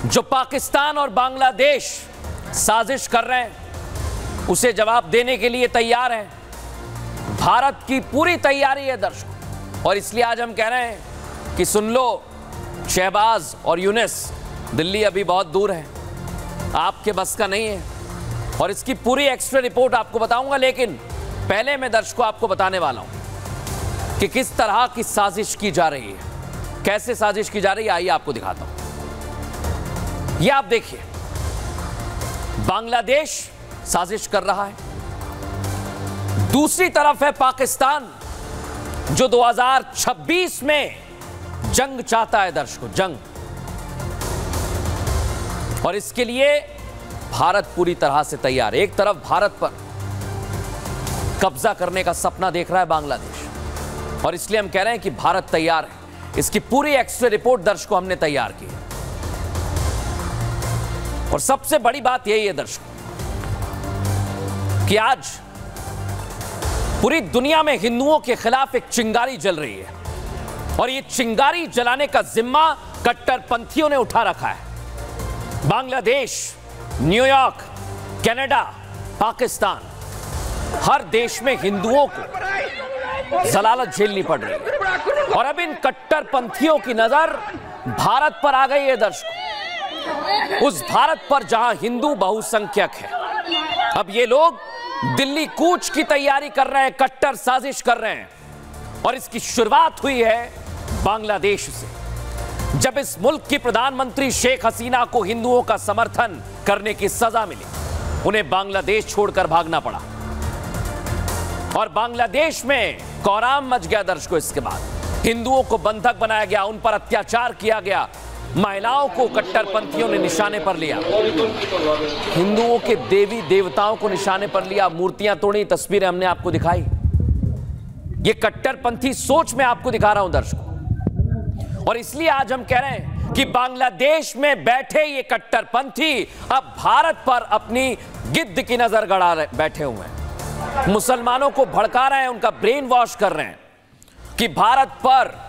जो पाकिस्तान और बांग्लादेश साजिश कर रहे हैं उसे जवाब देने के लिए तैयार हैं। भारत की पूरी तैयारी है दर्शकों, और इसलिए आज हम कह रहे हैं कि सुन लो शहबाज और यूनिस, दिल्ली अभी बहुत दूर है, आपके बस का नहीं है, और इसकी पूरी एक्स्ट्रा रिपोर्ट आपको बताऊंगा। लेकिन पहले मैं दर्शकों आपको बताने वाला हूं कि किस तरह की साजिश की जा रही है, कैसे साजिश की जा रही है, आइए आपको दिखाता हूं। ये आप देखिए, बांग्लादेश साजिश कर रहा है, दूसरी तरफ है पाकिस्तान जो 2026 में जंग चाहता है दर्शकों, जंग। और इसके लिए भारत पूरी तरह से तैयार है। एक तरफ भारत पर कब्जा करने का सपना देख रहा है बांग्लादेश, और इसलिए हम कह रहे हैं कि भारत तैयार है। इसकी पूरी एक्स्ट्रा रिपोर्ट दर्शकों हमने तैयार की है। और सबसे बड़ी बात यही है दर्शकों कि आज पूरी दुनिया में हिंदुओं के खिलाफ एक चिंगारी जल रही है, और ये चिंगारी जलाने का जिम्मा कट्टरपंथियों ने उठा रखा है। बांग्लादेश, न्यूयॉर्क, कनाडा, पाकिस्तान, हर देश में हिंदुओं को जलालत झेलनी पड़ रही है, और अब इन कट्टरपंथियों की नजर भारत पर आ गई है दर्शकों, उस भारत पर जहां हिंदू बहुसंख्यक है। अब ये लोग दिल्ली कूच की तैयारी कर रहे हैं, कट्टर साजिश कर रहे हैं, और इसकी शुरुआत हुई है बांग्लादेश से। जब इस मुल्क की प्रधानमंत्री शेख हसीना को हिंदुओं का समर्थन करने की सजा मिली, उन्हें बांग्लादेश छोड़कर भागना पड़ा, और बांग्लादेश में कोहराम मच गया दर्शकों। इसके बाद हिंदुओं को बंधक बनाया गया, उन पर अत्याचार किया गया, महिलाओं को कट्टरपंथियों ने निशाने पर लिया, हिंदुओं के देवी देवताओं को निशाने पर लिया, मूर्तियां तोड़ी, तस्वीरें हमने आपको दिखाई। ये कट्टरपंथी सोच मैं आपको दिखा रहा हूं दर्शकों, और इसलिए आज हम कह रहे हैं कि बांग्लादेश में बैठे ये कट्टरपंथी अब भारत पर अपनी गिद्ध की नजर गड़ा बैठे हुए हैं, मुसलमानों को भड़का रहे हैं, उनका ब्रेन वॉश कर रहे हैं कि भारत पर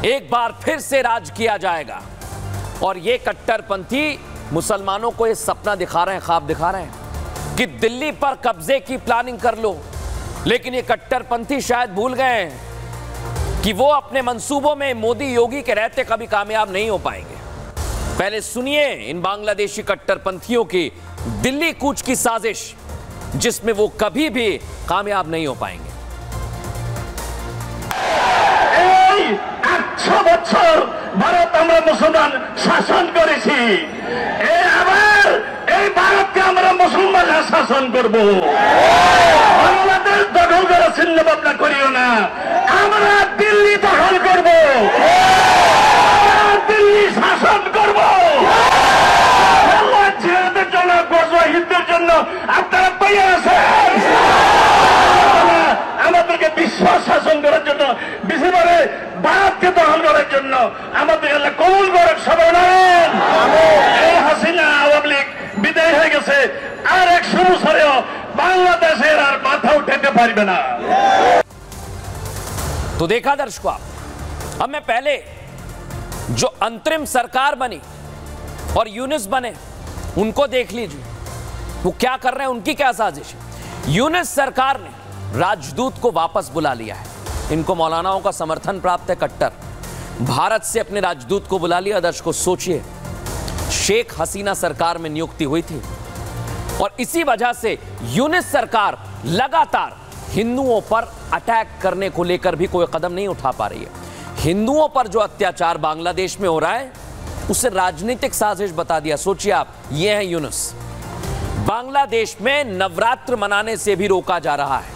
एक बार फिर से राज किया जाएगा। और ये कट्टरपंथी मुसलमानों को ये सपना दिखा रहे हैं, ख्वाब दिखा रहे हैं कि दिल्ली पर कब्जे की प्लानिंग कर लो। लेकिन ये कट्टरपंथी शायद भूल गए हैं कि वो अपने मंसूबों में मोदी योगी के रहते कभी कामयाब नहीं हो पाएंगे। पहले सुनिए इन बांग्लादेशी कट्टरपंथियों की दिल्ली कूच की साजिश, जिसमें वो कभी भी कामयाब नहीं हो पाएंगे। 800 বছর ভারত আমরা মুসলমান শাসন করেছি, আবার এই ভারতকে আমরা মুসলমানরা শাসন করব। বাংলাদেশ দখল করার চিন্তা ভাবনা করিও না, আমরা দিল্লি দখল করব, দিল্লি শাসন করব। ছেলেদের জন্য, গজওয়াহিদদের জন্য আপনারা তৈরি আছেন? আমাদেরকে বিশ্ব শাসন করার জন্য, বিশেষ করে ভারতকে দখল করার জন্য আমাদের আল্লাহ কবুল করুক। সবাই বলেন এই হাসিনা আওয়ামী লীগ বিদায় হয়ে গেছে, আর 100 বছরেও বাংলাদেশের আর মাথা উঠাতে পারবে না। तो देखा दर्शकों आप, अब मैं पहले जो अंतरिम सरकार बनी और यूनिस बने उनको देख लीजिए, वो क्या कर रहे हैं, उनकी क्या साजिश है। यूनिस सरकार ने राजदूत को वापस बुला लिया है, इनको मौलानाओं का समर्थन प्राप्त है, कट्टर भारत से अपने राजदूत को बुला लिया। दर्शकों सोचिए, शेख हसीना सरकार में नियुक्ति हुई थी, और इसी वजह से यूनिस सरकार लगातार हिंदुओं पर अटैक करने को लेकर भी कोई कदम नहीं उठा पा रही है। हिंदुओं पर जो अत्याचार बांग्लादेश में हो रहा है उसे राजनीतिक साजिश बता दिया। सोचिए आप, ये है यूनिस। बांग्लादेश में नवरात्र मनाने से भी रोका जा रहा है,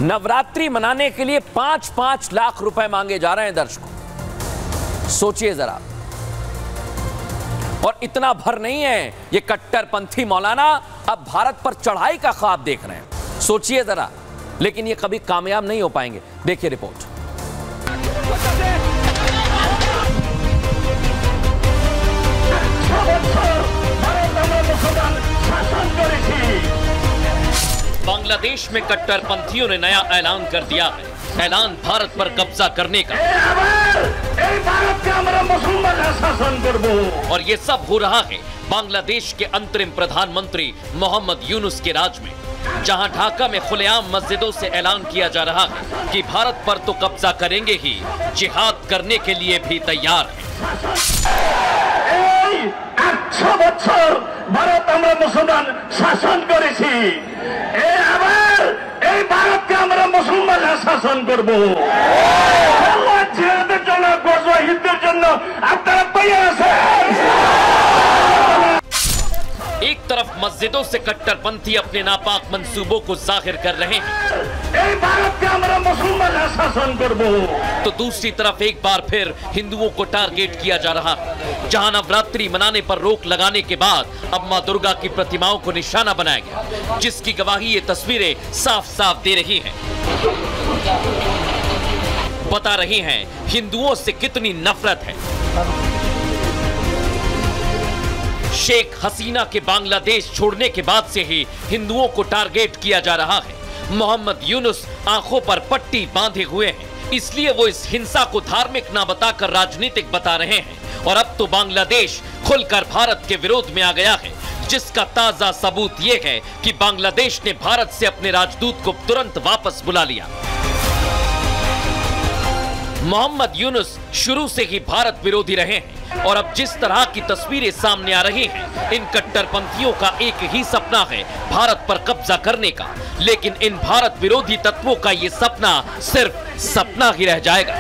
नवरात्रि मनाने के लिए 5-5 लाख रुपए मांगे जा रहे हैं दर्शकों, सोचिए जरा। और इतना भर नहीं है, ये कट्टरपंथी मौलाना अब भारत पर चढ़ाई का ख्वाब देख रहे हैं, सोचिए जरा। लेकिन ये कभी कामयाब नहीं हो पाएंगे। देखिए रिपोर्ट। बांग्लादेश में कट्टरपंथियों ने नया ऐलान कर दिया है, ऐलान भारत पर कब्जा करने का। भारत के আমরা মুসলমানরা শাসন करब। और ये सब हो रहा है बांग्लादेश के अंतरिम प्रधानमंत्री मोहम्मद यूनुस के राज में, जहां ढाका में खुलेआम मस्जिदों से ऐलान किया जा रहा है कि भारत पर तो कब्जा करेंगे ही, जिहाद करने के लिए भी तैयार है। 800 বছর ভারত আমরা মুসলমান শাসন করেছি, এই ভারতকে আমরা মুসলমানরা শাসন করব। ছেলেদের জন্য গজওয়াহিদদের জন্য আপনারা তৈরি আছেন? एक तरफ मस्जिदों से कट्टरपंथी अपने नापाक मंसूबों को जाहिर कर रहे हैं, तो दूसरी तरफ एक बार फिर हिंदुओं को टारगेट किया जा रहा है। जहां नवरात्रि मनाने पर रोक लगाने के बाद अब मां दुर्गा की प्रतिमाओं को निशाना बनाया गया, जिसकी गवाही ये तस्वीरें साफ साफ दे रही हैं, बता रही हैं हिंदुओं से कितनी नफरत है। शेख हसीना के बांग्लादेश छोड़ने के बाद से ही हिंदुओं को टारगेट किया जा रहा है। मोहम्मद यूनुस आंखों पर पट्टी बांधे हुए हैं, इसलिए वो इस हिंसा को धार्मिक ना बताकर राजनीतिक बता रहे हैं। और अब तो बांग्लादेश खुलकर भारत के विरोध में आ गया है, जिसका ताजा सबूत ये है कि बांग्लादेश ने भारत से अपने राजदूत को तुरंत वापस बुला लिया। मोहम्मद यूनुस शुरू से ही भारत विरोधी रहे हैं और अब जिस तरह की तस्वीरें सामने आ रही हैं, इन कट्टरपंथियों का एक ही सपना है भारत पर कब्जा करने का। लेकिन इन भारत विरोधी तत्वों का ये सपना सिर्फ सपना ही रह जाएगा।